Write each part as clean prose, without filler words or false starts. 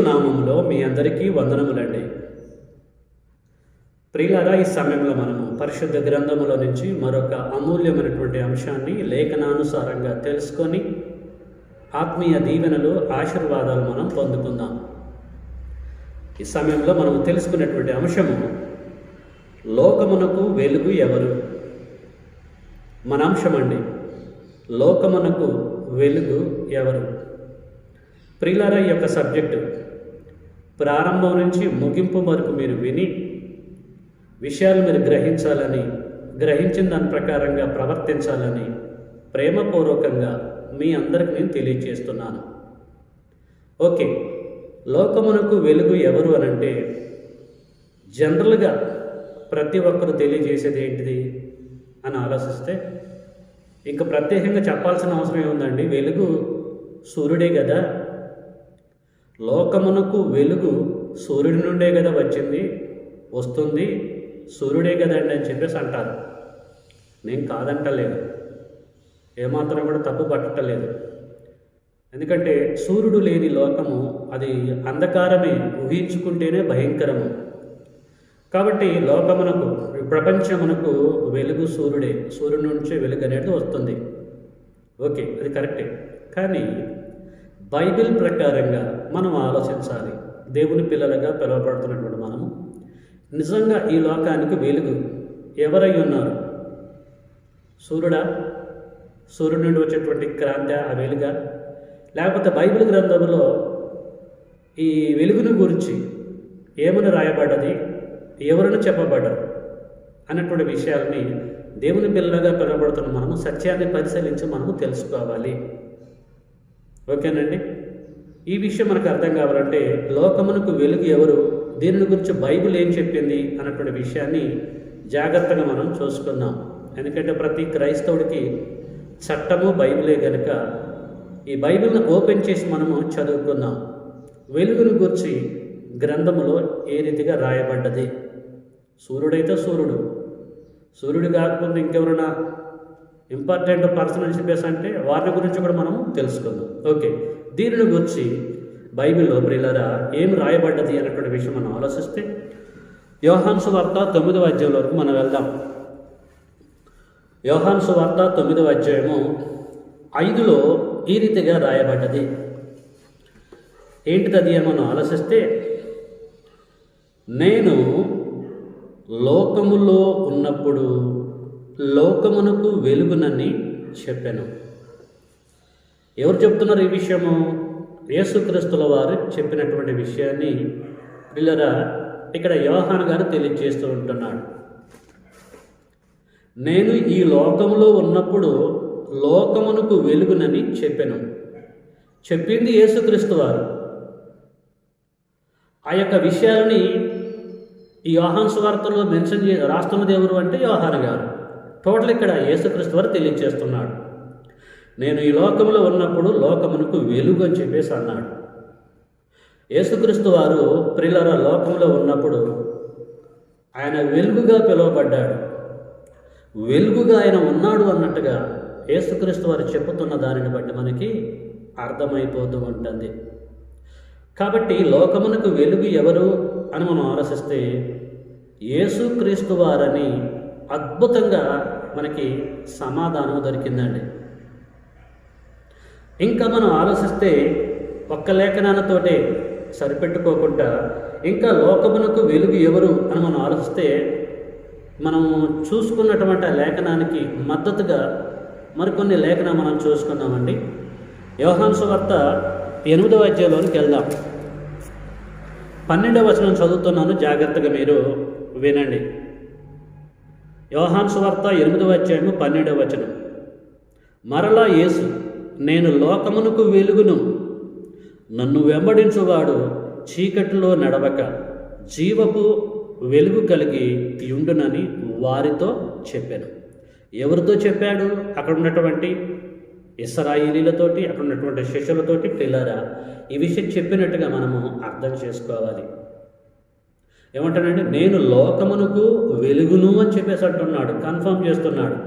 నామములో మీ అందరికీ వందనములండి. ప్రియులారా, ఈ సమయంలో మనము పరిశుద్ధ గ్రంథములో నుంచి మరొక అమూల్యమైనటువంటి అంశాన్ని లేఖనానుసారంగా తెలుసుకొని ఆత్మీయ దీవెనలు, ఆశీర్వాదాలు మనం పొందుకుందాం. ఈ సమయంలో మనం తెలుసుకునేటువంటి అంశము లోకమునకు వెలుగు ఎవరు? మన అంశమండి, లోకమునకు వెలుగు ఎవరు? ప్రియులారా, ఈ యొక్క సబ్జెక్టు ప్రారంభం నుంచి ముగింపు వరకు మీరు విని విషయాలు మీరు గ్రహించిన దాని ప్రకారంగా ప్రవర్తించాలని ప్రేమపూర్వకంగా మీ అందరికి నేను తెలియజేస్తున్నాను. ఓకే, లోకమునకు వెలుగు ఎవరు అనంటే జనరల్గా ప్రతి ఒక్కరు తెలియజేసేది ఏంటిది అని ఆలోచిస్తే ఇంకా ప్రత్యేకంగా చెప్పాల్సిన అవసరం ఏముందండి? వెలుగు సూర్యుడే కదా. లోకమునకు వెలుగు సూర్యుడి నుండే కదా వస్తుంది, సూర్యుడే కదండి అని చెప్పేసి అంటారు. నేను కాదంటలేదు, ఏమాత్రం కూడా తప్పు పట్టలేదు. ఎందుకంటే సూర్యుడు లేని లోకము అది అంధకారమే, ఊహించుకుంటేనే భయంకరము. కాబట్టి లోకమునకు, ప్రపంచమునకు వెలుగు సూర్యుడే, సూర్యుడి నుంచే వెలుగు అనేది వస్తుంది. ఓకే, అది కరెక్టే. కానీ బైబిల్ ప్రకారంగా మనం ఆలోచించాలి. దేవుని పిల్లలుగా పిలువబడుతున్నటువంటి మనము నిజంగా ఈ లోకానికి వెలుగు ఎవరై ఉన్నారు? సూర్యుడా? సూర్యుడి నుండి వచ్చేటువంటి క్రాంతి ఆ వెలుగా? లేకపోతే బైబిల్ గ్రంథంలో ఈ వెలుగును గురించి ఏమని రాయబడ్డది, ఎవరిని చెప్పబడ్డారు అన్నటువంటి విషయాలని దేవుని పిల్లలుగా పిలువబడుతున్న మనము సత్యాన్ని పరిశీలించి మనము తెలుసుకోవాలి. ఓకేనండి, ఈ విషయం మనకు అర్థం కావాలంటే లోకమునకు వెలుగు ఎవరు, దీని గురించి బైబిల్ ఏం చెప్పింది అన్నటువంటి విషయాన్ని జాగ్రత్తగా మనం చూసుకుందాం. ఎందుకంటే ప్రతి క్రైస్తవుడికి చట్టము బైబిలే కనుక ఈ బైబిల్ని ఓపెన్ చేసి మనము చదువుకుందాం. వెలుగును గురించి గ్రంథములో ఏ రీతిగా రాయబడ్డది? సూర్యుడైతే సూర్యుడు కాకపోతే ఇంకెవరైనా ఇంపార్టెంట్ పర్సన్ అని చెప్పేసి అంటే వారి గురించి కూడా మనం తెలుసుకుందాం. ఓకే, దీనిని గురించి బైబిల్లో ప్రియులారా ఏం రాయబడ్డది అన్నటువంటి విషయం మనం ఆలోచిస్తే యోహాను సువార్త 9వ అధ్యాయం వరకు మనం వెళ్దాం. యోహాను సువార్త 9వ అధ్యాయము 5లో ఈ రీతిగా రాయబడ్డది. ఏంటిది అని మనం ఆలోచిస్తే, నేను లోకములో ఉన్నప్పుడు లోకమునకు వెలుగునని చెప్పాను. ఎవరు చెప్తున్నారు ఈ విషయము? యేసుక్రీస్తుల వారు చెప్పినటువంటి విషయాన్ని పిల్లరా ఇక్కడ యోహాను గారు తెలియజేస్తూ ఉంటున్నాడు. నేను ఈ లోకములో ఉన్నప్పుడు లోకమునకు వెలుగునని చెప్పాను. చెప్పింది యేసుక్రీస్తు వారు. ఆ యొక్క విషయాలని ఈ యోహాను సువార్తలో రాస్తున్నది ఎవరు అంటే యోహాను గారు. టోటల్ ఇక్కడ యేసుక్రీస్తు వారు తెలియజేస్తున్నాడు. నేను ఈ లోకంలో ఉన్నప్పుడు లోకమునకు వెలుగు అని చెప్పేసి అన్నాడు. యేసుక్రీస్తు వారు ప్రియులారా లోకంలో ఉన్నప్పుడు ఆయన వెలుగుగా పిలువబడ్డాడు. వెలుగుగా ఆయన ఉన్నాడు అన్నట్టుగా యేసుక్రీస్తు వారు చెప్పుతున్న దానిని బట్టి మనకి అర్థమైపోతూ ఉంటుంది. కాబట్టి లోకమునకు వెలుగు ఎవరు అని మనం ఆలోచిస్తే యేసుక్రీస్తు వారని అద్భుతంగా మనకి సమాధానం దొరికిందండి. ఇంకా మనం ఆలోచిస్తే ఒక్క లేఖనాలతోటే సరిపెట్టుకోకుండా ఇంకా లోకమునకు వెలుగు ఎవరు అని మనం ఆలోచిస్తే మనం చూసుకున్నటువంటి లేఖనానికి మద్దతుగా మరికొన్ని లేఖనాలు మనం చూసుకుందామండి. యోహాను సువార్త 8వ అధ్యాయంలోనికి వెళ్దాం. 12వ వచనం చదువుతున్నాను, జాగ్రత్తగా మీరు వినండి. యోహాను సువార్త 8వ అధ్యాయము 12వ వచనం. మరలా యేసు, నేను లోకమునకు వెలుగును, నన్ను వెంబడించువాడు చీకటిలో నడవక జీవపు వెలుగు కలిగి ఉండునని వారితో చెప్పాను. ఎవరితో చెప్పాడు? అక్కడ ఉన్నటువంటి ఇశ్రాయేలీలతోటి, అక్కడ ఉన్నటువంటి శిష్యులతోటి. పిల్లరా, ఈ విషయం చెప్పినట్టుగా మనము అర్థం చేసుకోవాలి. ఏమంటానండి? నేను లోకమునకు వెలుగును అని చెప్పేసి అంటున్నాడు, కన్ఫర్మ్ చేస్తున్నాడు.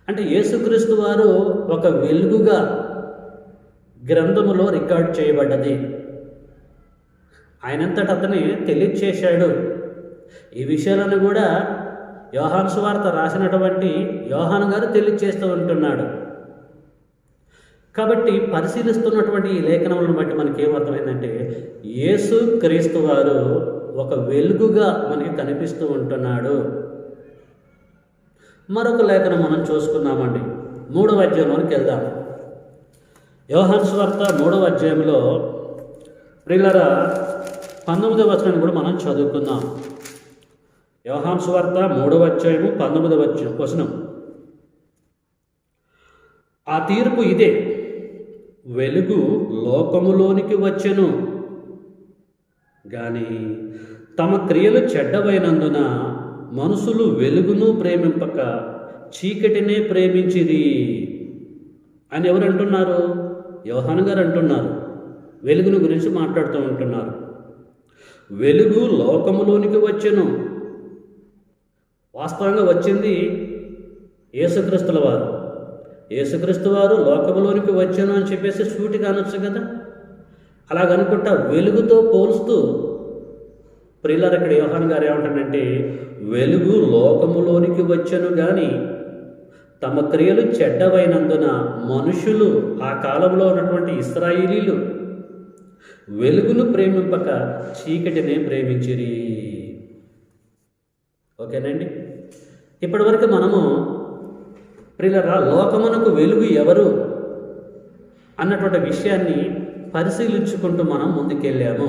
అంటే యేసుక్రీస్తు వారు ఒక వెలుగుగా గ్రంథములో రికార్డ్ చేయబడ్డది. ఆయనంతట అతనే తెలియచేశాడు. ఈ విషయాలను కూడా యోహాను సువార్త రాసినటువంటి యోహాను గారు తెలియచేస్తూ ఉంటున్నాడు. కాబట్టి పరిశీలిస్తున్నటువంటి ఈ లేఖనములను బట్టి మనకి ఏమర్థమైందంటే, యేసు క్రీస్తు వారు ఒక వెలుగుగా మనకి కనిపిస్తూ ఉంటున్నాడు. మరొక లేఖనం మనం చూసుకున్నామండి. 3వ అధ్యాయంలోనికి వెళ్దాం. యోహాను సువార్త 3వ అధ్యాయంలో ప్రియులారా 19వ వచనాన్ని కూడా మనం చదువుకుందాం. యోహాను సువార్త 3వ అధ్యాయము 19వ వచనం. ఆ తీర్పు ఇదే, వెలుగు లోకములోనికి వచ్చెను, గాని తమ క్రియలు చెడ్డవైనందున మనుషులు వెలుగును ప్రేమింపక చీకటినే ప్రేమించిరి అని ఎవరు అంటున్నారు? యోహాను గారు అంటున్నారు. వెలుగును గురించి మాట్లాడుతూ ఉంటున్నారు. వెలుగు లోకములోనికి వచ్చెను. వాస్తవంగా వచ్చింది యేసుక్రీస్తుల వారు. యేసుక్రీస్తు వారు లోకములోనికి వచ్చాను అని చెప్పేసి సూటిగా అనొచ్చు కదా. అలాగనుకుంటా వెలుగుతో పోల్స్తూ ప్రియులారా ఇక్కడ యోహాను గారు ఏమంటాడంటే, వెలుగు లోకములోనికి వచ్చెను గాని తమ క్రియలు చెడ్డవైనందున మనుషులు, ఆ కాలంలో ఉన్నటువంటి ఇశ్రాయేలీలు వెలుగును ప్రేమింపక చీకటినే ప్రేమించిరి. ఓకేనండి. ఇప్పటి వరకు మనము ప్రియులారా లోకమునకు వెలుగు ఎవరు అన్నటువంటి విషయాన్ని పరిశీలించుకుంటూ మనం ముందుకెళ్ళాము.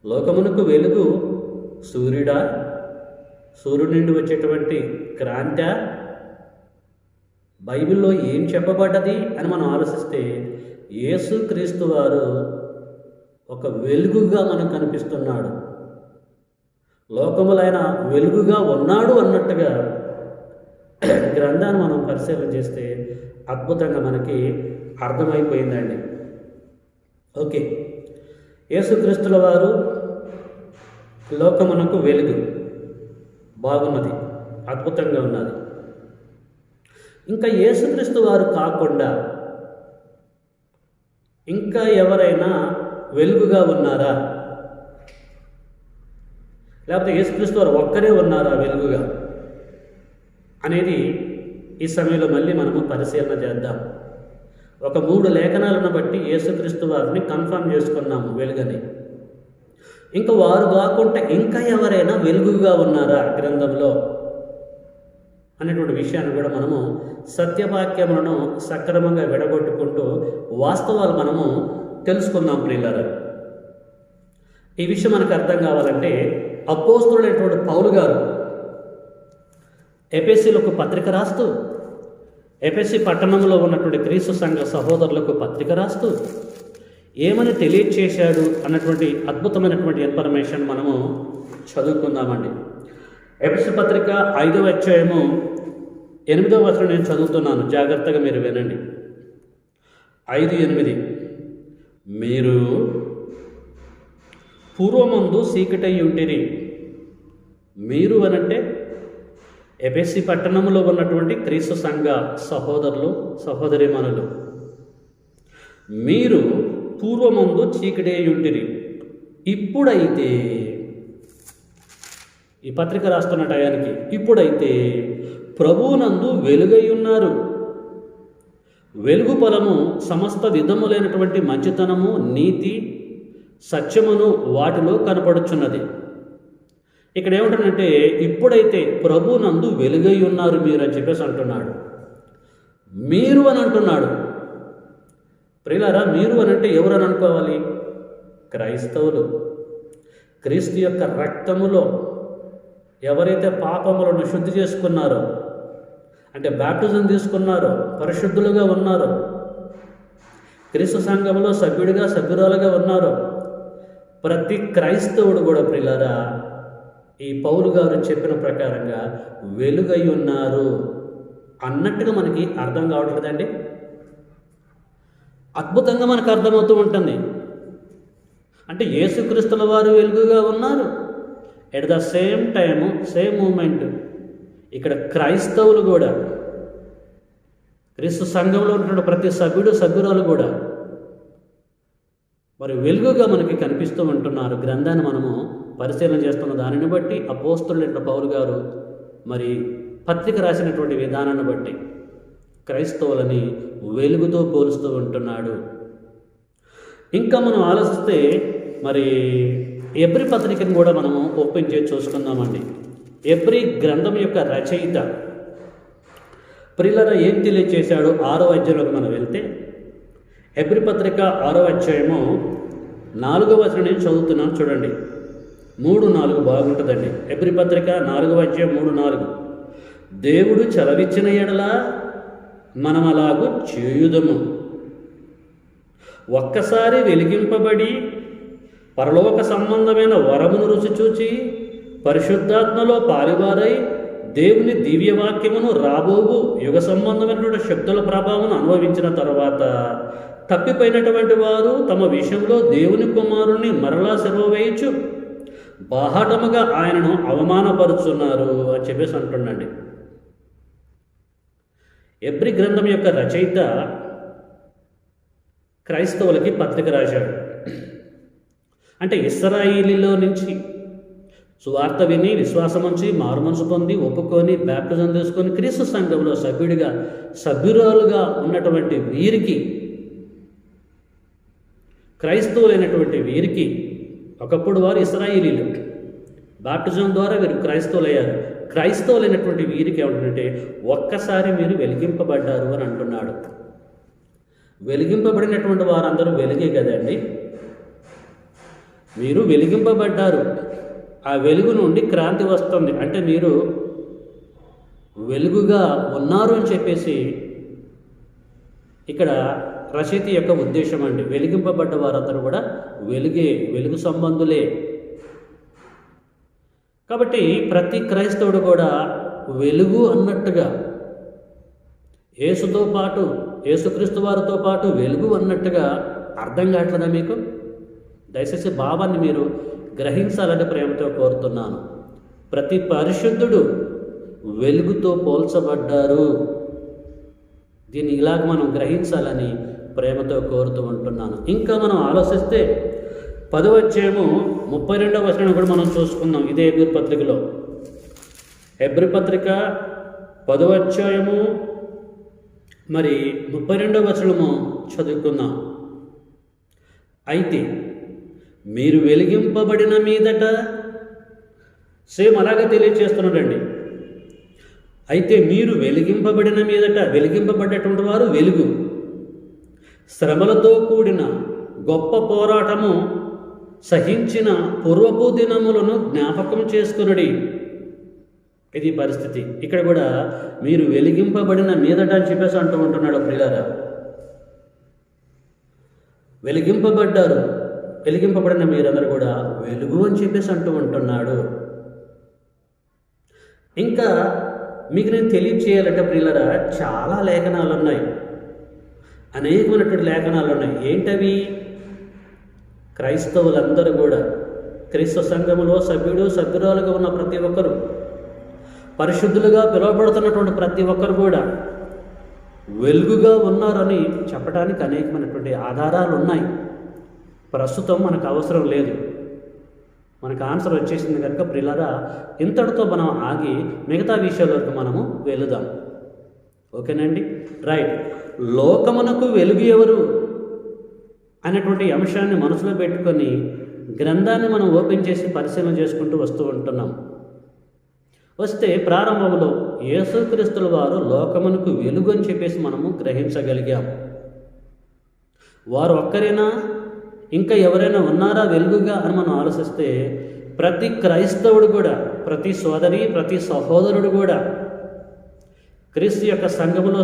లోకమునకు వెలుగు సూర్యుడా, సూర్యుడి నుండి వచ్చేటువంటి క్రాంత, బైబిల్లో ఏం చెప్పబడ్డది అని మనం ఆలోచిస్తే యేసుక్రీస్తు వారు ఒక వెలుగుగా మనకు కనిపిస్తున్నాడు. లోకములైన వెలుగుగా ఉన్నాడు అన్నట్టుగా గ్రంథాన్ని మనం పరిశీలన చేస్తే అద్భుతంగా మనకి అర్థమైపోయిందండి. ఓకే, యేసుక్రీస్తుల వారు లోకమునకు వెలుగు, బాగున్నది, అద్భుతంగా ఉన్నది. ఇంకా యేసుక్రీస్తు వారు కాకుండా ఇంకా ఎవరైనా వెలుగుగా ఉన్నారా? లేకపోతే యేసుక్రీస్తు వారు ఒక్కరే ఉన్నారా వెలుగుగా అనేది ఈ సమయంలో మళ్ళీ మనము పరిశీలన చేద్దాం. ఒక 3 లేఖనాలను బట్టి యేసుక్రీస్తు వారిని కన్ఫర్మ్ చేసుకున్నాము వెలుగని. ఇంకా వారు కాకుండా ఇంకా ఎవరైనా వెలుగుగా ఉన్నారా గ్రంథంలో అనేటువంటి విషయాన్ని కూడా మనము సత్యవాక్యములను సక్రమంగా విడగొట్టుకుంటూ వాస్తవాలు మనము తెలుసుకుందాం ప్రియులారా. ఈ విషయం మనకు అర్థం కావాలంటే అపోస్తలుడైనటువంటి పౌలు గారు ఎఫెసీలకు పత్రిక రాస్తూ, ఎఫెసీ పట్టణంలో ఉన్నటువంటి క్రీస్తు సంఘ సహోదరులకు పత్రిక రాస్తూ ఏమని తెలియచేశాడు అన్నటువంటి అద్భుతమైనటువంటి ఇన్ఫర్మేషన్ మనము చదువుకుందామండి. ఎఫెసీ పత్రిక 5వ అధ్యాయము 8వ వచనం నేను చదువుతున్నాను, జాగ్రత్తగా మీరు వినండి. 5:8 మీరు పూర్వమందు చీకటై ఉంటిరి. మీరు అనంటే ఎఫెసీ పట్టణంలో ఉన్నటువంటి క్రీస్తు సంఘ సహోదరులు సహోదరీమణులు. మీరు పూర్వమందు చీకటై ఉంటిరి, ఇప్పుడైతే, ఈ పత్రిక రాస్తున్న టయానికి ఇప్పుడైతే ప్రభువునందు వెలుగై ఉన్నారు. వెలుగు ఫలము సమస్త విధములైనటువంటి మంచితనము, నీతి, సత్యమును వాటిలో కనపడుచున్నది. ఇక్కడ ఏమంటానంటే ఇప్పుడైతే ప్రభువునందు వెలుగై ఉన్నారు మీరు అని చెప్పేసి అంటున్నాడు. మీరు అని అంటున్నాడు. ప్రియులారా, మీరు అని అంటే ఎవరని అనుకోవాలి? క్రైస్తవులు. క్రీస్తు యొక్క రక్తములో ఎవరైతే పాపములను శుద్ధి చేసుకున్నారో, అంటే బ్యాప్టిజం తీసుకున్నారో, పరిశుద్ధులుగా ఉన్నారో, క్రీస్తు సంఘంలో సభ్యుడిగా సభ్యురాలుగా ఉన్నారో ప్రతి క్రైస్తవుడు కూడా ప్రియులారా ఈ పౌలు గారు చెప్పిన ప్రకారంగా వెలుగై ఉన్నారు అన్నట్టుగా మనకి అర్థం కావట్లేదండి. అద్భుతంగా మనకు అర్థమవుతూ ఉంటుంది. అంటే యేసుక్రీస్తుల వారు వెలుగుగా ఉన్నారు, at the same time same moment ఇక్కడ క్రైస్తవులు కూడా క్రీస్తు సంఘంలో ఉన్నటువంటి ప్రతి సభ్యుడు సభ్యురాలు కూడా మరి వెలుగుగా మనకి కనిపిస్తూ ఉంటున్నారు. గ్రంథాన్ని మనము పరిశీలన చేస్తున్న దానిని బట్టి అపోస్తలుడైన పౌలు గారు మరి పత్రిక రాసినటువంటి విధానాన్ని బట్టి క్రైస్తవులని వెలుగుతో పోలుస్తూ ఉంటున్నాడు. ఇంకా మనం ఆలోచిస్తే మరి ఎబ్రీ పత్రికను కూడా మనము ఓపెన్ చేసి చూసుకుందామండి. ఎబ్రీ గ్రంథం యొక్క రచయిత ప్రియులారా ఏం తెలియచేశాడు 6వ అధ్యాయంలోకి మనం వెళ్తే, ఎబ్రీ పత్రిక 6వ అధ్యాయము 4వ వచనం నేను చదువుతున్నాను చూడండి. 3-4 బాగుంటుందండి. ఎబ్రీ పత్రిక 4వ అధ్యాయం 3-4. దేవుడు చలవిచ్చిన ఎడల మనం అలాగూ చేయుదము. ఒక్కసారి వెలిగింపబడి పరలోక సంబంధమైన వరమును రుచి చూచి పరిశుద్ధాత్మలో పాలివారై దేవుని దివ్యవాక్యమును రాబోవు యుగ సంబంధమైనటువంటి శక్తుల ప్రభావం అనుభవించిన తర్వాత తప్పిపోయినటువంటి వారు తమ విషయంలో దేవుని కుమారుణ్ణి మరలా సెలవేయచ్చు బాహాటముగా ఆయనను అవమానపరుచున్నారు అని చెప్పేసి అంటుండండి. ఎబ్రీ గ్రంథం యొక్క రచయిత క్రైస్తవులకి పత్రిక రాశాడు. అంటే ఇశ్రాయేలీలో నుంచి సువార్త విని విశ్వాసం ఉంచి మారుమనసు పొంది ఒప్పుకొని బ్యాప్టిజం తీసుకొని క్రీస్తు సంఘంలో సభ్యురాలుగా ఉన్నటువంటి వీరికి, క్రైస్తవులైనటువంటి వీరికి, ఒకప్పుడు వారు ఇశ్రాయేలీలు, బాప్టిజం ద్వారా వీరు క్రైస్తవులయ్యారు. క్రైస్తవులైనటువంటి వీరికి ఏమంటుంటే ఒక్కసారి మీరు వెలిగింపబడ్డారు అని అంటున్నాడు. వెలిగింపబడినటువంటి వారందరూ వెలిగే కదండి. మీరు వెలిగింపబడ్డారు, ఆ వెలుగు నుండి క్రాంతి వస్తుంది, అంటే మీరు వెలుగుగా ఉన్నారు అని చెప్పేసి ఇక్కడ రచయిత యొక్క ఉద్దేశం అండి. వెలిగింపబడ్డ వారందరూ కూడా వెలుగు సంబంధులే. కాబట్టి ప్రతి క్రైస్తవుడు కూడా వెలుగు అన్నట్టుగా, యేసుతో పాటు, యేసుక్రీస్తు వారితో పాటు వెలుగు అన్నట్టుగా అర్థం కావట్లేదా మీకు? దయచేసి భావాన్ని మీరు గ్రహించాలని ప్రేమతో కోరుతున్నాను. ప్రతి పరిశుద్ధుడు వెలుగుతో పోల్చబడ్డారు. దీన్ని ఇలాగ మనం గ్రహించాలని ప్రేమతో కోరుతూ ఉంటున్నాను. ఇంకా మనం ఆలోచిస్తే 10వ అధ్యాయము 32వ వచనం కూడా మనం చూసుకుందాం. ఇదే ఎబ్రీ పత్రికలో, ఎబ్రీ పత్రిక 10వ అధ్యాయము మరి 32వ వచనము చదువుకుందాం. అయితే మీరు వెలిగింపబడిన మీదట, సేమ్ అలాగే తెలియచేస్తున్నాడండి. అయితే మీరు వెలిగింపబడిన మీదట, వెలిగింపబడ్డటువంటి వారు వెలుగు, శ్రమలతో కూడిన గొప్ప పోరాటము సహించిన పూర్వపు దినములను జ్ఞాపకం చేసుకునడి. ఇది పరిస్థితి. ఇక్కడ కూడా మీరు వెలిగింపబడిన మీదట అని చెప్పేసి అంటూ ఉంటున్నాడు. ప్రియులారా, వెలిగింపబడ్డారు, వెలిగింపబడిన మీరందరూ కూడా వెలుగు అని చెప్పేసి అంటూ ఉంటున్నాడు. ఇంకా మీకు నేను తెలియచేయాలంటే ప్రియులారా, చాలా లేఖనాలు ఉన్నాయి, అనేకమైనటువంటి లేఖనాలు ఉన్నాయి. ఏంటవి? క్రైస్తవులందరూ కూడా, క్రీస్తు సంఘములో సభ్యురాలుగా ఉన్న ప్రతి ఒక్కరు, పరిశుద్ధులుగా పిలువబడుతున్నటువంటి ప్రతి ఒక్కరు కూడా వెలుగుగా ఉన్నారని చెప్పడానికి అనేకమైనటువంటి ఆధారాలు ఉన్నాయి. ప్రస్తుతం మనకు అవసరం లేదు, మనకు ఆన్సర్ వచ్చేసింది కనుక ప్రియులారా, ఇంతటితో మనం ఆగి మిగతా విషయాలకు మనము వెళుదాం. ఓకేనండి, రైట్. లోకమునకు వెలుగు ఎవరు అనేటువంటి అంశాన్ని మనసులో పెట్టుకొని గ్రంథాన్ని మనం ఓపెన్ చేసి పరిశీలన చేసుకుంటూ వస్తూ ఉంటున్నాం. వస్తే ప్రారంభంలో యేసుక్రీస్తుల వారు లోకమునకు వెలుగు అని చెప్పేసి మనము గ్రహించగలిగాం. వారు ఒక్కరేనా, ఇంకా ఎవరైనా ఉన్నారా వెలుగుగా అని మనం ఆలోచిస్తే ప్రతి క్రైస్తవుడు కూడా, ప్రతి సోదరి, ప్రతి సహోదరుడు కూడా, క్రీస్తు యొక్క సంఘములో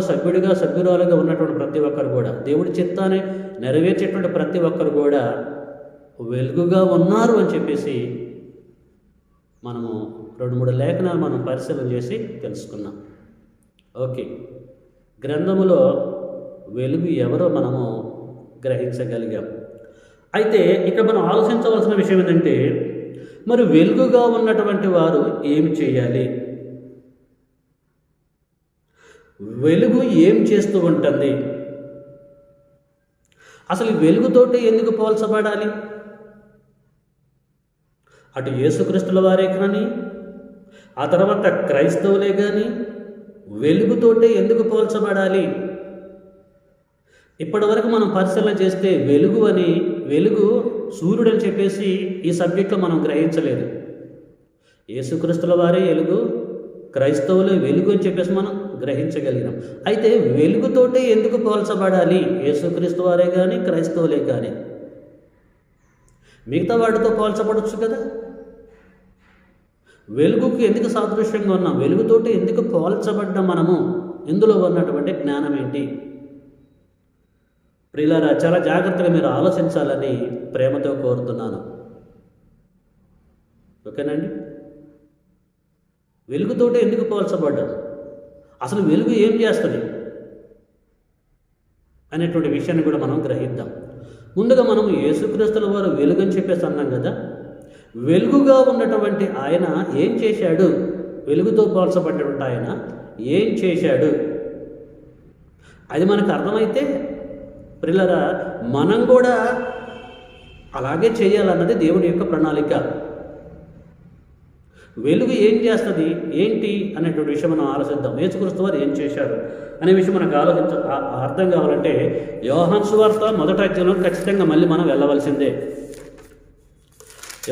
సభ్యురాలుగా ఉన్నటువంటి ప్రతి ఒక్కరు కూడా, దేవుడి చిత్తాన్ని నెరవేర్చేటువంటి ప్రతి ఒక్కరు కూడా వెలుగుగా ఉన్నారు అని చెప్పేసి మనము 2-3 లేఖనాలు మనం పరిశీలన చేసి తెలుసుకున్నాం. ఓకే, గ్రంథములో వెలుగు ఎవరో మనము గ్రహించగలిగాం. అయితే ఇక్కడ మనం ఆలోచించవలసిన విషయం ఏంటంటే, మరి వెలుగుగా ఉన్నటువంటి వారు ఏమి చేయాలి? వెలుగు ఏం చేస్తూ ఉంటుంది? అసలు ఈ వెలుగుతోటి ఎందుకు పోల్చబడాలి? అటు యేసుక్రీస్తుల వారే కానీ, ఆ తర్వాత క్రైస్తవులే కానీ వెలుగుతోటే ఎందుకు పోల్చబడాలి? ఇప్పటి వరకు మనం పరిశీలన చేస్తే వెలుగు సూర్యుడు అని చెప్పేసి ఈ సబ్జెక్ట్లో మనం గ్రహించలేదు. యేసుక్రీస్తుల వారే వెలుగు, క్రైస్తవులే వెలుగు అని చెప్పేసి మనం గ్రహించగలిగినాం. అయితే వెలుగుతోటే ఎందుకు పోల్చబడాలి? యేసుక్రీస్తు వారే కానీ, క్రైస్తవులే కానీ. మిగతా వాటితో పోల్చబడచ్చు కదా. వెలుగుకి ఎందుకు సాదృశ్యంగా ఉన్నాం? వెలుగుతోటి ఎందుకు పోల్చబడ్డాం మనము? ఇందులో ఉన్నటువంటి జ్ఞానం ఏంటి? ప్రియులారా, చాలా జాగ్రత్తగా మీరు ఆలోచించాలని ప్రేమతో కోరుతున్నాను. ఓకేనండి? వెలుగుతోటి ఎందుకు పోల్చబడ్డాం? అసలు వెలుగు ఏం చేస్తుంది అనేటువంటి విషయాన్ని కూడా మనం గ్రహిద్దాం. ముందుగా మనం యేసుక్రీస్తుల వారు వెలుగు అని చెప్పేసి అన్నాం కదా. వెలుగుగా ఉన్నటువంటి ఆయన ఏం చేశాడు? వెలుగుతో పోల్చబడ్డటువంటి ఆయన ఏం చేశాడు? అది మనకు అర్థమైతే ప్రియులారా, మనం కూడా అలాగే చేయాలన్నది దేవుడి యొక్క ప్రణాళిక. వెలుగు ఏం చేస్తుంది ఏంటి అనేటువంటి విషయం మనం ఆలోచిద్దాం. యేసుక్రీస్తు వారు ఏం చేశారు అనే విషయం మనకు అర్థం కావాలంటే యోహాను సువార్త 1వ అధ్యాయంలో ఖచ్చితంగా మళ్ళీ మనం వెళ్ళవలసిందే.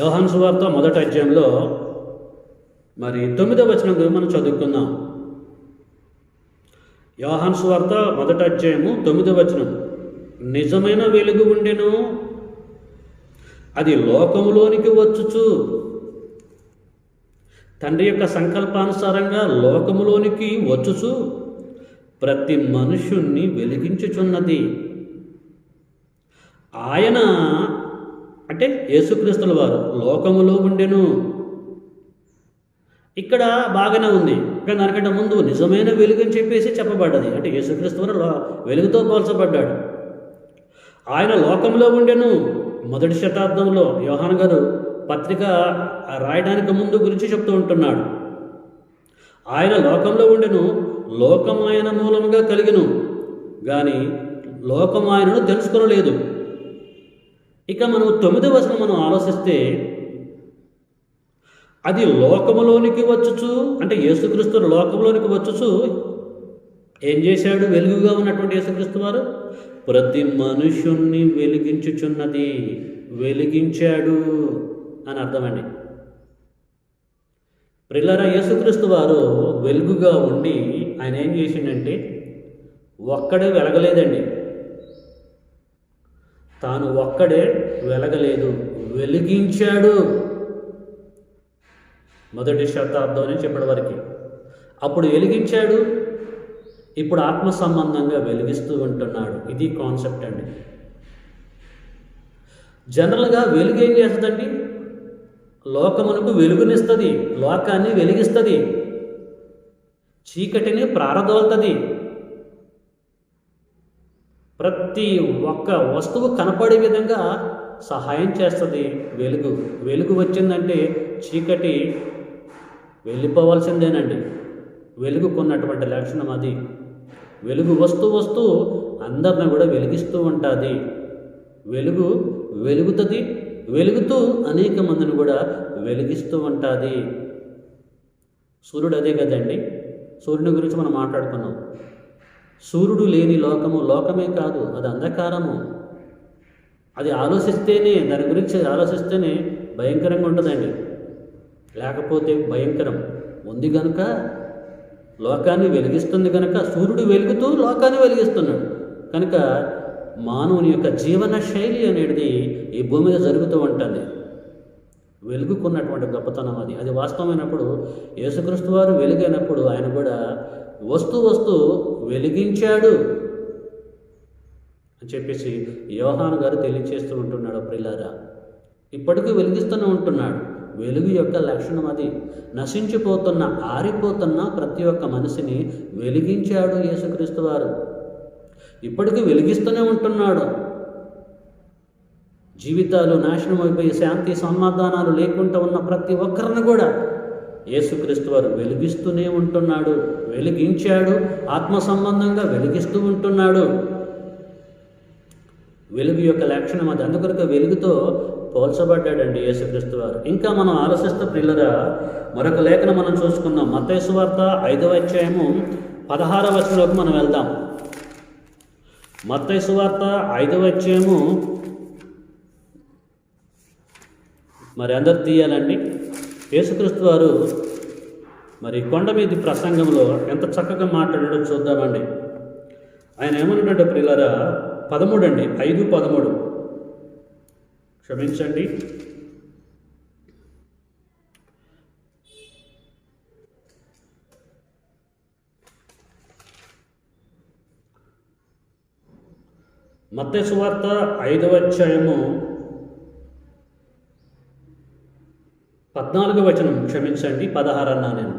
యోహాను సువార్త 1వ అధ్యాయంలో మరి 9వ వచనం గురించి మనం చదువుకుందాం. యోహాను సువార్త 1వ అధ్యాయము 9వ వచనం. నిజమైన వెలుగు ఉండెను, అది లోకములోనికి వచ్చుచు తండ్రి యొక్క సంకల్పానుసారంగా లోకములోనికి వచ్చుచు ప్రతి మనుష్యుణ్ణి వెలిగించుచున్నది. ఆయన అంటే యేసుక్రీస్తుల వారు లోకములో ఉండెను. ఇక్కడ బాగానే ఉంది, కానీ దానికంటే ముందు నిజమైన వెలుగు అని చెప్పేసి చెప్పబడ్డది. అంటే యేసుక్రీస్తు వారు వెలుగుతో పోల్చబడ్డాడు. ఆయన లోకంలో ఉండెను. 1వ శతాబ్దంలో యోహాను గారు పత్రిక రాయడానికి ముందు గురించి చెప్తూ ఉంటున్నాడు. ఆయన లోకంలో ఉండెను, లోకం ఆయన మూలముగా కలిగెను, కానీ లోకం ఆయనను తెలుసుకొనలేదు. ఇక మనం 9వ వచనం మనం ఆలోచిస్తే అది లోకములోనికి వచ్చుచు అంటే యేసుక్రీస్తు లోకంలోనికి వచ్చుచు ఏం చేశాడు? వెలుగుగా ఉన్నటువంటి యేసుక్రీస్తు వారు ప్రతి మనుష్యుణ్ణి వెలిగించుచున్నది. వెలిగించాడు అని అర్థమండి. ప్రియులారా, యేసుక్రీస్తు వారు వెలుగుగా ఉండి ఆయన ఏం చేసిండంటే ఒక్కడే వెలగలేదండి. తాను ఒక్కడే వెలగలేదు, వెలిగించాడు. 1వ శతాబ్దం నుంచి ఇప్పటి వరకు అప్పుడు వెలిగించాడు, ఇప్పుడు ఆత్మ సంబంధంగా వెలిగిస్తూ ఉంటున్నాడు. ఇది కాన్సెప్ట్ అండి. జనరల్గా వెలుగు ఏం చేస్తుందండి? లోకమునకు వెలుగునిస్తుంది, లోకాన్ని వెలిగిస్తుంది, చీకటిని ప్రారదోలుతుంది. ప్రతి ఒక్క వస్తువు కనపడే విధంగా సహాయం చేస్తుంది వెలుగు. వెలుగు వచ్చిందంటే చీకటి వెళ్ళిపోవాల్సిందేనండి. వెలుగుకున్నటువంటి లక్షణం అది. వెలుగు వస్తూ అందరిని కూడా వెలిగిస్తూ ఉంటుంది. వెలుగు వెలుగుతుంది, వెలుగుతూ అనేక మందిని కూడా వెలిగిస్తూ ఉంటుంది. సూర్యుడు అదే కదండి. సూర్యుని గురించి మనం మాట్లాడుకున్నాం. సూర్యుడు లేని లోకము లోకమే కాదు, అది అంధకారము. అది దాని గురించి ఆలోచిస్తేనే భయంకరంగా ఉంటుందండి. లేకపోతే భయంకరం ఉంది కనుక లోకాన్ని వెలిగిస్తుంది కనుక సూర్యుడు వెలుగుతూ లోకాన్ని వెలిగిస్తున్నాడు కనుక మానవుని యొక్క జీవన శైలి అనేది ఈ భూమి మీద జరుగుతూ ఉంటుంది. వెలుగుకున్నటువంటి గొప్పతనం అది వాస్తవమైనప్పుడు యేసుక్రీస్తు వారు వెలుగైనప్పుడు ఆయన కూడా వస్తూ వెలిగించాడు అని చెప్పేసి యోహాను గారు తెలియచేస్తూ ఉంటున్నాడు. ప్రియులారా, ఇప్పటికీ వెలిగిస్తూనే ఉంటున్నాడు. వెలుగు యొక్క లక్షణం అది. నశించిపోతున్న ఆరిపోతున్న ప్రతి ఒక్క మనిషిని వెలిగించాడు యేసుక్రీస్తు వారు. ఇప్పటికీ వెలిగిస్తూనే ఉంటున్నాడు. జీవితాలు నాశనం అయిపోయి శాంతి సమాధానాలు లేకుండా ఉన్న ప్రతి ఒక్కరిని కూడా యేసుక్రీస్తు వారు వెలిగిస్తూనే ఉంటున్నాడు, వెలిగించాడు, ఆత్మ సంబంధంగా వెలిగిస్తూ ఉంటున్నాడు. వెలుగు యొక్క లక్షణం అది. అందుకొరకు వెలుగుతో పోల్చబడ్డాడండి యేసుక్రీస్తు వారు. ఇంకా మనం ఆలోచిస్తే ప్రియులరా, మరొక లేఖనం మనం చూసుకుందాం. మత్తయి సువార్త 5వ అధ్యాయము 16వ వచనంలోకి మనం వెళ్దాం. మత్తయి సువార్త 5వ అధ్యాయము, మరి అందరు తీయాలండి. యేసుక్రీస్తు వారు మరి కొండ మీది ప్రసంగంలో ఎంత చక్కగా మాట్లాడాడో చూద్దామండి. ఆయన ఏమన్నాడంటే ప్రియులరా, 13 అండి, 5:13, క్షమించండి. మత్తయి సువార్త 5వ అధ్యాయము 14వ వచనం, క్షమించండి 16 అన్నా నేను.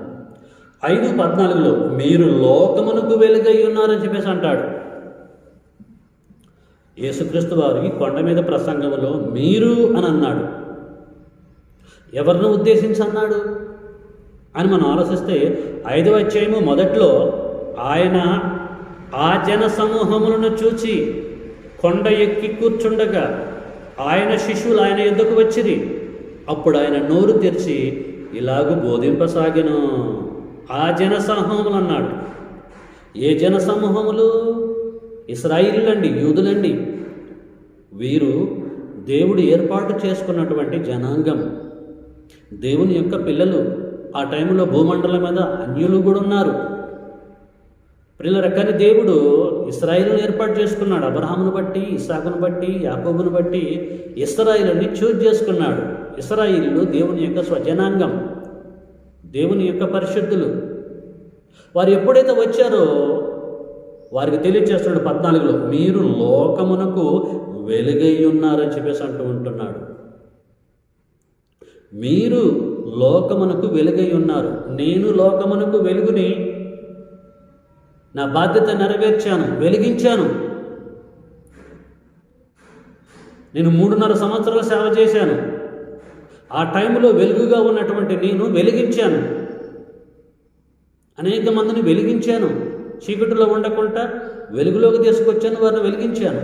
5:14లో మీరు లోకమునకు వెలుగై ఉన్నారని చెప్పేసి అంటాడు. యేసుక్రీస్తు వారి కొండ మీద ప్రసంగంలో మీరు అని అన్నాడు. ఎవరిని ఉద్దేశించి అన్నాడు అని మనం ఆలోచిస్తే 5వ అధ్యాయము మొదట్లో ఆయన ఆ జన సమూహములను చూచి కొండ ఎక్కి కూర్చుండగా ఆయన శిష్యులు ఆయన యుద్ధకు వచ్చిరి. అప్పుడు ఆయన నోరు తెరిచి ఇలాగూ బోధింపసాగెను. ఆ జన సమూహములు అన్నాడు. ఏ జన సమూహములు? ఇశ్రాయేలీయులండి, యూదులండి. వీరు దేవుడు ఏర్పాటు చేసుకున్నటువంటి జనాంగం, దేవుని యొక్క పిల్లలు. ఆ టైంలో భూమండలం మీద అన్యులు కూడా ఉన్నారు పిల్లలు. కానీ దేవుడు ఇశ్రాయేలును ఏర్పాటు చేసుకున్నాడు. అబ్రహామును బట్టి, ఇస్సాకును బట్టి, యాకోబును బట్టి ఇశ్రాయేలుని చూజ్ చేసుకున్నాడు. ఇశ్రాయేలీయులు దేవుని యొక్క స్వజనాంగం, దేవుని యొక్క పరిశుద్ధులు. వారు ఎప్పుడైతే వచ్చారో వారికి తెలియచేస్తున్నాడు 14లో, మీరు లోకమునకు వెలుగై ఉన్నారని చెప్పేసి అంటూ ఉంటున్నాడు. మీరు లోకమునకు వెలుగై ఉన్నారు. నేను లోకమునకు వెలుగుని, నా బాధ్యత నెరవేర్చాను, వెలిగించాను. నేను 3.5 సంవత్సరాలు సేవ చేశాను. ఆ టైంలో వెలుగుగా ఉన్నటువంటి నేను వెలిగించాను, అనేక మందిని వెలిగించాను. చీకటిలో ఉండకుండా వెలుగులోకి తీసుకొచ్చాను, వారిని వెలిగించాను.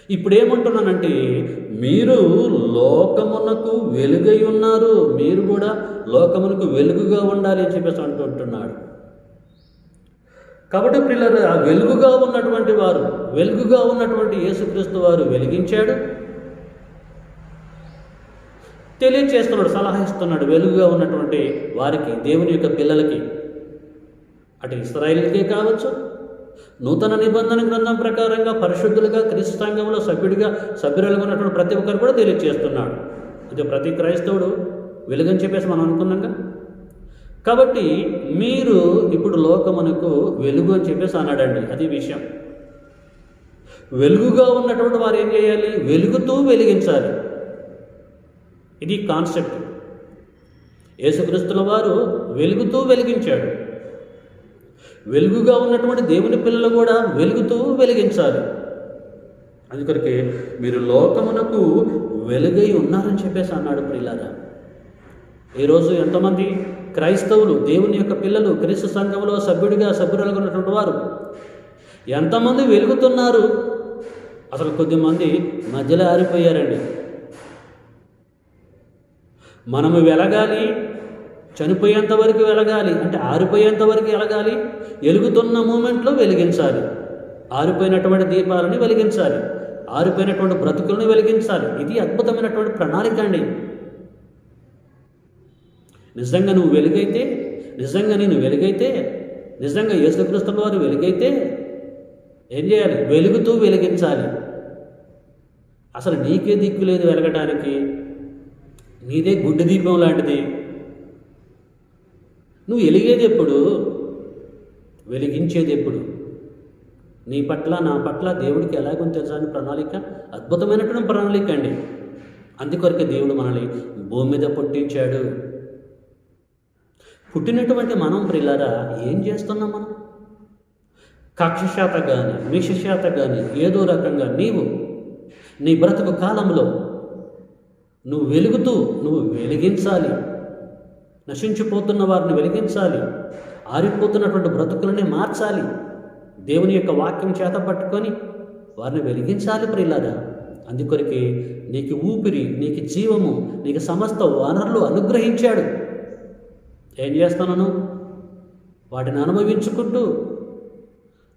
ఇప్పుడు ఏమంటున్నానంటే, మీరు లోకమునకు వెలుగై ఉన్నారు, మీరు కూడా లోకమునకు వెలుగుగా ఉండాలి అని చెప్పేసి అంటుంటున్నాడు. కాబట్టి పిల్లలు, ఆ వెలుగుగా ఉన్నటువంటి వారు, వెలుగుగా ఉన్నటువంటి యేసుక్రీస్తు వారు వెలిగించాడు, తెలియచేస్తున్నాడు, సలహా ఇస్తున్నాడు వెలుగుగా ఉన్నటువంటి వారికి, దేవుని యొక్క పిల్లలకి. అటు ఇశ్రాయేలుకే కావచ్చు, నూతన నిబంధన గ్రంథం ప్రకారంగా పరిశుద్ధులుగా క్రీస్తు సంఘంలో సభ్యులుగా ఉన్నటువంటి ప్రతి ఒక్కరు కూడా తెలియచేస్తున్నాడు. ఇది ప్రతి క్రైస్తవుడు వెలుగని చెప్పేసి మనం అనుకున్నాగా. కాబట్టి మీరు ఇప్పుడు లోకమునకు వెలుగు అని చెప్పేసి అన్నాడండి. అది విషయం. వెలుగుగా ఉన్నటువంటి వారు ఏం చేయాలి? వెలుగుతూ వెలిగించాలి. ఇది కాన్సెప్ట్. యేసుక్రీస్తుల వారు వెలుగుతూ వెలిగించాడు. వెలుగుగా ఉన్నటువంటి దేవుని పిల్లలు కూడా వెలుగుతూ వెలిగించాలి. అందుకొరకే మీరు లోకమునకు వెలుగై ఉన్నారని చెప్పేసి అన్నాడు. ప్రియులారా, ఈరోజు ఎంతమంది క్రైస్తవులు, దేవుని యొక్క పిల్లలు, క్రీస్తు సంఘంలో సభ్యులుగా ఉన్నటువంటి వారు ఎంతమంది వెలుగుతున్నారు? అసలు కొద్దిమంది మధ్యలో ఆరిపోయారండి. మనము వెలగాలి, చనిపోయేంత వరకు వెలగాలి, అంటే ఆరిపోయేంత వరకు వెలగాలి. వెలుగుతున్న మూమెంట్లో వెలిగించాలి. ఆరిపోయినటువంటి దీపాలని వెలిగించాలి, ఆరిపోయినటువంటి బ్రతుకులను వెలిగించాలి. ఇది అద్భుతమైనటువంటి ప్రణాళిక అండి. నిజంగా నువ్వు వెలుగైతే, నిజంగా నేను వెలుగైతే, నిజంగా యేసుక్రీస్తు వారు వెలుగైతే ఏం చేయాలి? వెలుగుతూ వెలిగించాలి. అసలు నీకే దిక్కు లేదు వెలగడానికి, నీదే గుడ్డి దీపం లాంటిది. నువ్వు వెలిగేది ఎప్పుడు? వెలిగించేది ఎప్పుడు? నీ పట్ల, నా పట్ల దేవుడికి ఎలాగుంది తెలుసా అని ప్రణాళిక, అద్భుతమైనటువంటి ప్రణాళిక అండి. అందుకొరకే దేవుడు మనల్ని భూమి మీద పుట్టించాడు. పుట్టినటువంటి మనం ప్రియులారా ఏం చేస్తున్నాం? మనం కక్ష శాత కానీ, మిష శాత కానీ, ఏదో రకంగా నీవు నీ బ్రతుకు కాలంలో నువ్వు వెలుగుతూ నువ్వు వెలిగించాలి. నశించిపోతున్న వారిని వెలిగించాలి, ఆరిపోతున్నటువంటి బ్రతుకులని మార్చాలి. దేవుని యొక్క వాక్యం చేత పట్టుకొని వారిని వెలిగించాలి ప్రియులారా. అందుకొరికి నీకు ఊపిరి, నీకు జీవము, నీకు సమస్త వనరులు అనుగ్రహించాడు. ఏం చేస్తున్నాను? వాటిని అనుభవించుకుంటూ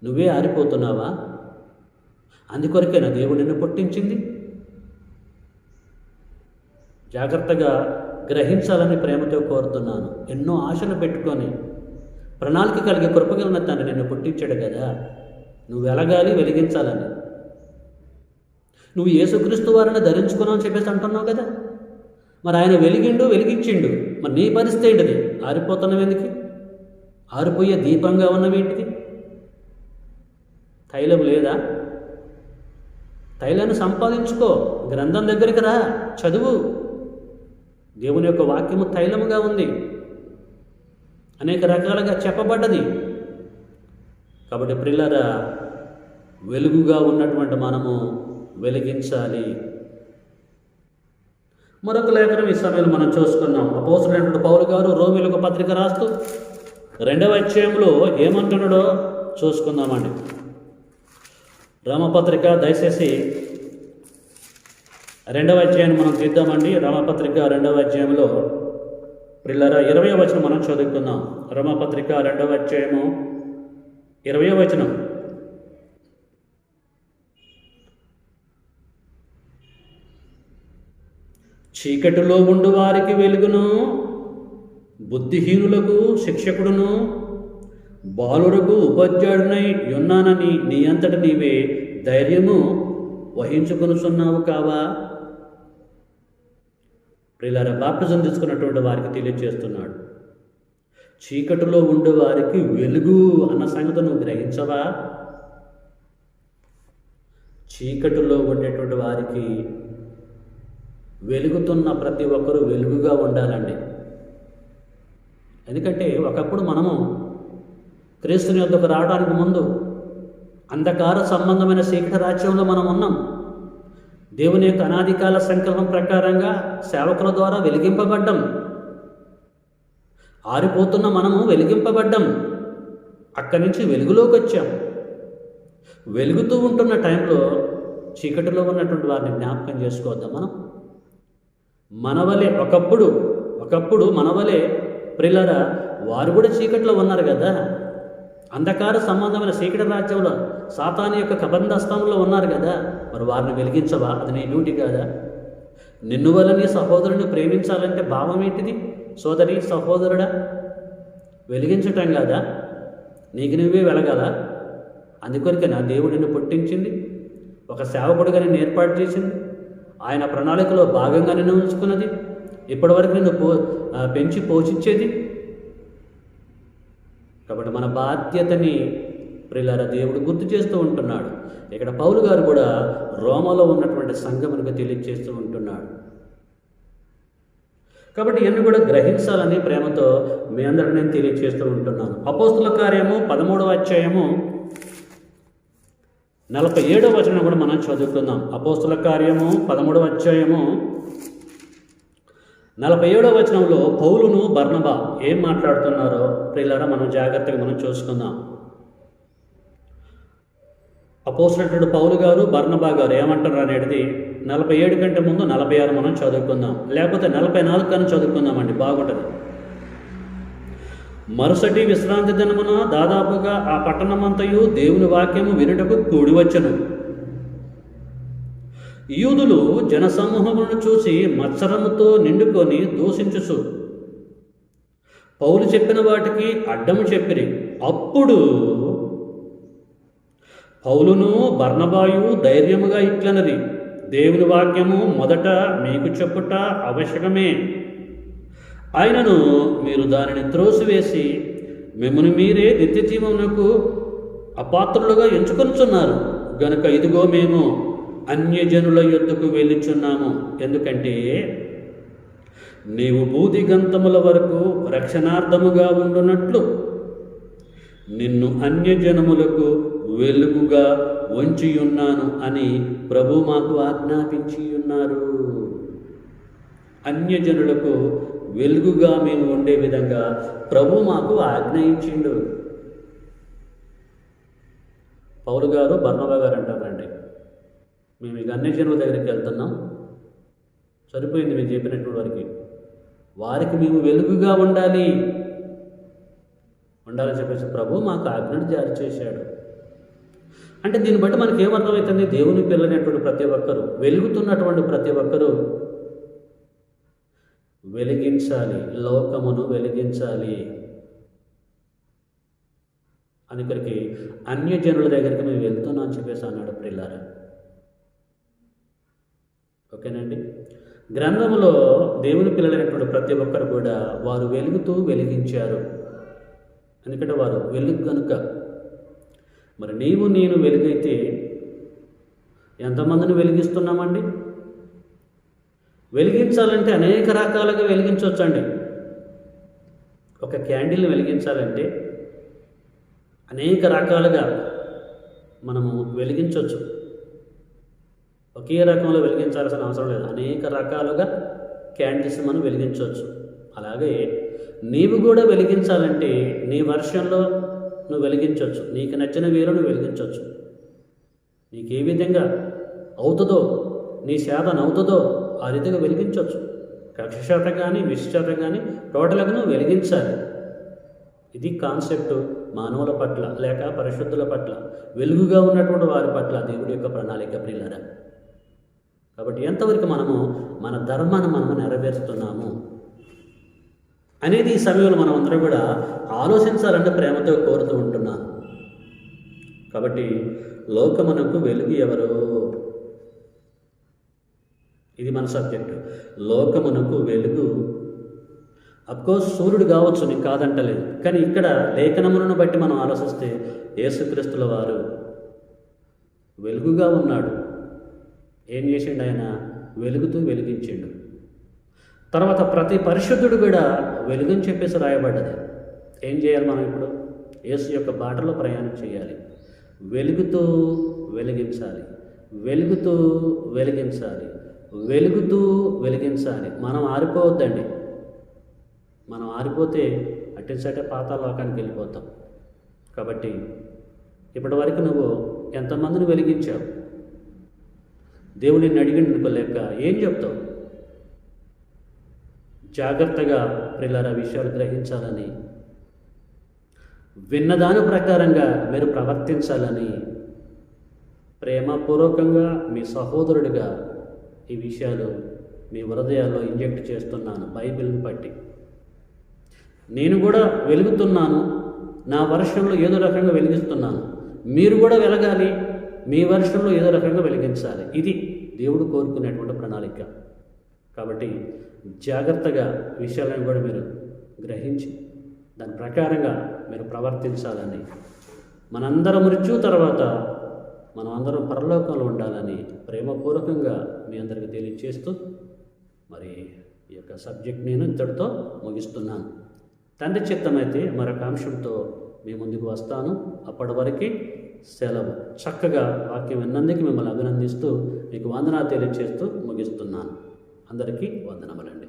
నువ్వే ఆరిపోతున్నావా? అందుకొరకేనా దేవుడు నిన్ను పుట్టించింది? జాగ్రత్తగా గ్రహించాలని ప్రేమతో కోరుతున్నాను. ఎన్నో ఆశలు పెట్టుకొని ప్రణాళిక కలిగి కృపగలిగిన తండ్రి నిన్ను పుట్టించాడు కదా, నువ్వు వెలగాలి, వెలిగించాలని. నువ్వు యేసుక్రీస్తు వారిని ధరించుకున్నావు అని చెప్పేసి అంటున్నావు కదా, మరి ఆయన వెలిగిండు, వెలిగించిండు. మరి నీ పరిస్థితి ఏంటిది? ఆరిపోతున్నవేందుకు? ఆరిపోయే దీపంగా ఉన్నవేంటిది? తైలం లేదా? తైలాన్ని సంపాదించుకో, గ్రంథం దగ్గరికి రా, చదువు. దేవుని యొక్క వాక్యము తైలముగా ఉంది, అనేక రకాలుగా చెప్పబడ్డది. కాబట్టి ప్రియులారా, వెలుగుగా ఉన్నటువంటి మనము వెలిగించాలి. మరొక లేఖనం ఈ సమయంలో మనం చూసుకున్నాం. అపోస్తలుడైనటువంటి పౌలు గారు రోమీయులకు పత్రిక రాస్తూ 2వ అధ్యాయంలో ఏమంటున్నాడో చూసుకుందామండి. రామపత్రిక దయచేసి 2వ అధ్యాయాన్ని మనం తీద్దామండి. రామపత్రిక 2వ అధ్యాయంలో ప్రియులారా 20వ వచనం మనం చదువుకుందాం. రామపత్రిక 2వ అధ్యాయము 20వ వచనం. చీకటిలో ఉండు వారికి వెలుగును, బుద్ధిహీనులకు శిక్షకుడును, బాలురకు ఉపాధ్యాయుడినై ఉన్నానని నీ అంతట నీవే ధైర్యము వహించుకొనుచున్నావు కావా? ప్రియులారా, బాప్టిజం తీసుకున్నటువంటి వారికి తెలియజేస్తున్నాడు. చీకటిలో ఉండే వారికి వెలుగు అన్న సంగతి నువ్వు గ్రహించవా? చీకటిలో ఉండేటువంటి వారికి వెలుగుతున్న ప్రతి ఒక్కరూ వెలుగుగా ఉండాలండి. ఎందుకంటే ఒకప్పుడు మనము క్రీస్తుని యొద్దకు రావడానికి ముందు అంధకార సంబంధమైన చీకటి రాజ్యంలో మనం ఉన్నాం. దేవుని యొక్క అనాదికాల సంకల్పం ప్రకారంగా సేవకుల ద్వారా వెలిగింపబడ్డం. ఆరిపోతున్న మనము వెలిగింపబడ్డం. అక్కడి నుంచి వెలుగులోకి వచ్చాం. వెలుగుతూ ఉంటున్న టైంలో చీకటిలో ఉన్నటువంటి వారిని జ్ఞాపకం చేసుకోవద్దాం. మనవలే ఒకప్పుడు మనవలే ప్రియులారా, వారు కూడా చీకటిలో ఉన్నారు కదా, అంధకార సంబంధమైన చీకటి రాజ్యంలో సాతాను యొక్క కబంధస్థంలో ఉన్నారు కదా, మరి వారిని వెలిగించవా? అది నీ డ్యూటీ కాదా? నిన్ను వల్ల నీ సహోదరుని ప్రేమించాలంటే భావం ఏంటిది? సోదరి, సహోదరుడా, వెలిగించటం కాదా? నీకు నువ్వే వెలగాల. అందుకొరికే నా దేవుడు నిన్ను పుట్టించింది, ఒక సేవకుడిగా నిన్ను ఏర్పాటు చేసింది, ఆయన ప్రణాళికలో భాగంగా నిన్ను ఉంచుకున్నది, ఇప్పటివరకు నిన్ను పెంచి పోషించేది. కాబట్టి మన బాధ్యతని ప్రియులారా దేవుడు గుర్తు చేస్తూ ఉంటున్నాడు. ఇక్కడ పౌలు గారు కూడా రోమాలో ఉన్నటువంటి సంఘమునకు తెలియజేస్తూ ఉంటున్నాడు. కాబట్టి ఇవన్నీ కూడా గ్రహించాలని ప్రేమతో మీ అందరికీ నేను తెలియజేస్తూ ఉంటున్నాను. అపోస్తుల కార్యము 13వ అధ్యాయము 47వ వచనం కూడా మనం చదువుకుందాం. అపోస్తుల కార్యము 13వ అధ్యాయము 47వ వచనంలో పౌలును బర్నబా ఏం మాట్లాడుతున్నారో ప్రియులారా మనం జాగ్రత్తగా మనం చూసుకుందాం. అపోస్తలుడైన పౌలు గారు, బర్నబా గారు ఏమంటారు అనేది 47 కంటే ముందు 46 మనం చదువుకుందాం, లేకపోతే 44 కానీ చదువుకుందామండి, బాగుంటుంది. మరుసటి విశ్రాంతి దినమున దాదాపుగా ఆ పట్టణమంతయు దేవుని వాక్యము వినుటకు కూడి వచ్చెను. యూదులు జనసమూహములను చూసి మత్సరముతో నిండుకొని దూషించుచు పౌలు చెప్పిన వాటికి అడ్డము చెప్పిరి. అప్పుడు పౌలును బర్నబాయు ధైర్యముగా ఇట్లనది, దేవుని వాక్యము మొదట మీకు చెప్పుట ఆవశ్యకమే, ఆయనను మీరు దానిని త్రోసివేసి మిమ్మల్ని మీరే నిత్య జీవమునకు అపాత్రులుగా ఎంచుకొనుచున్నారు గనుక ఇదిగో మేము అన్యజనుల యొద్దకు వెళ్ళుచున్నాము. ఎందుకంటే నీవు భూదిగంతముల వరకు రక్షణార్థముగా ఉండునట్లు నిన్ను అన్యజనములకు వెలుగుగా ఉంచియున్నాను అని ప్రభు మాకు ఆజ్ఞాపించి ఉన్నారు. అన్యజనులకు వెలుగుగా మేము ఉండే విధంగా ప్రభు మాకు ఆజ్ఞయించిండు. పౌలు గారు బర్నబా గారు అంటారండి, మేము ఇక అన్యజనుల దగ్గరికి వెళ్తున్నాం, సరిపోయింది మేము చెప్పినటువంటి వారికి మేము వెలుగుగా ఉండాలని చెప్పేసి ప్రభు మాకు ఆజ్ఞను జారీ చేశాడు. అంటే దీన్ని బట్టి మనకి ఏమర్థమవుతుంది? దేవుని పిల్లనేటువంటి ప్రతి ఒక్కరూ, వెలుగుతున్నటువంటి ప్రతి ఒక్కరూ వెలిగించాలి, లోకమును వెలిగించాలి. అందుకరికి అన్యజనుల దగ్గరికి మేము వెళ్తున్నాం అని చెప్పేసి అన్నాడు ప్రియులారా. ఓకేనండి. గ్రంథంలో దేవుని పిల్లలైనటువంటి ప్రతి ఒక్కరు కూడా వారు వెలుగుతూ వెలిగించారు. ఎందుకంటే వారు వెలుగు కనుక. మరి నీవు నేను వెలుగైతే ఎంతమందిని వెలిగిస్తున్నామండి? వెలిగించాలంటే అనేక రకాలుగా వెలిగించవచ్చండి. ఒక క్యాండిల్ని వెలిగించాలంటే అనేక రకాలుగా మనము వెలిగించవచ్చు. ఒకే రకంలో వెలిగించాల్సిన అవసరం లేదు. అనేక రకాలుగా క్యాండిల్స్ మనం వెలిగించవచ్చు. అలాగే నీవు కూడా వెలిగించాలంటే నీ వర్షంలో నువ్వు వెలిగించవచ్చు. నీకు నచ్చిన వేరు నువ్వు వెలిగించవచ్చు. నీకు ఏ విధంగా అవుతుందో, నీ శాతం అవుతుందో ఆ రీతిగా వెలిగించవచ్చు. కక్ష శాతం కానీ విష శాతం కానీ టోటల్గా నువ్వు వెలిగించాలి. ఇది కాన్సెప్ట్ మానవుల పట్ల లేక పరిశుద్ధుల పట్ల, వెలుగుగా ఉన్నటువంటి వారి పట్ల దేవుడి యొక్క ప్రణాళిక ప్రియులారా. కాబట్టి ఎంతవరకు మనము మన ధర్మాన్ని మనము నెరవేరుస్తున్నాము అనేది ఈ సమయంలో మనం అందరం కూడా ఆలోచించాలంటే ప్రేమతో కోరుతూ ఉంటున్నాను. కాబట్టి లోకమునకు వెలుగు ఎవరు? ఇది మన సబ్జెక్టు. లోకమునకు వెలుగు అఫ్కోర్స్ సూర్యుడు కావచ్చు, నీకు కాదంటలేదు. కానీ ఇక్కడ లేఖనములను బట్టి మనం ఆలోచిస్తే యేసుక్రీస్తుల వారు వెలుగుగా ఉన్నాడు. ఏం చేసిండు ఆయన? వెలుగుతూ వెలిగించిండు. తర్వాత ప్రతి పరిశుద్ధుడు కూడా వెలుగుని చెప్పేసి రాయబడ్డది. ఏం చేయాలి మనం ఇప్పుడు? యేసు యొక్క బాటలో ప్రయాణం చేయాలి. వెలుగుతూ వెలిగించాలి, వెలుగుతూ వెలిగించాలి, వెలుగుతూ వెలిగించాలి. మనం ఆరిపోవద్దండి. మనం ఆరిపోతే అట్టిసటే పాతాళ లోకానికి వెళ్ళిపోతాం. కాబట్టి ఇప్పటి వరకు నువ్వు ఎంతమందిని వెలిగించావు? దేవుడిని అడిగిన లెక్క ఏం చెప్తావు? జాగ్రత్తగా ప్రియులారా విషయాలు గ్రహించాలని, విన్నదాని ప్రకారంగా మీరు ప్రవర్తించాలని ప్రేమపూర్వకంగా మీ సహోదరుడిగా ఈ విషయాలు మీ హృదయాల్లో ఇంజెక్ట్ చేస్తున్నాను బైబిల్ని బట్టి. నేను కూడా వెలుగుతున్నాను, నా వర్షంలో ఏదో రకంగా వెలిగిస్తున్నాను. మీరు కూడా వెలగాలి, మీ వర్షంలో ఏదో రకంగా వెలిగించాలి. ఇది దేవుడు కోరుకునేటువంటి ప్రణాళిక. కాబట్టి జాగ్రత్తగా విషయాలను కూడా మీరు గ్రహించి దాని ప్రకారంగా మీరు ప్రవర్తించాలని, మనందరం మృత్యు తర్వాత మనం అందరం పరలోకంలో ఉండాలని ప్రేమపూర్వకంగా మీ అందరికీ తెలియజేస్తూ మరి ఈ యొక్క సబ్జెక్ట్ నేను ఇంతటితో ముగిస్తున్నాను. తండ్రి చిత్తమైతే మరొక అంశంతో మీ ముందుకు వస్తాను. అప్పటి వరకు సెలవు. చక్కగా వాక్యం విన్నందుకు మిమ్మల్ని అభినందిస్తూ మీకు వందనాలు తెలియజేస్తూ ముగిస్తున్నాను. అందరికీ వందనములండి.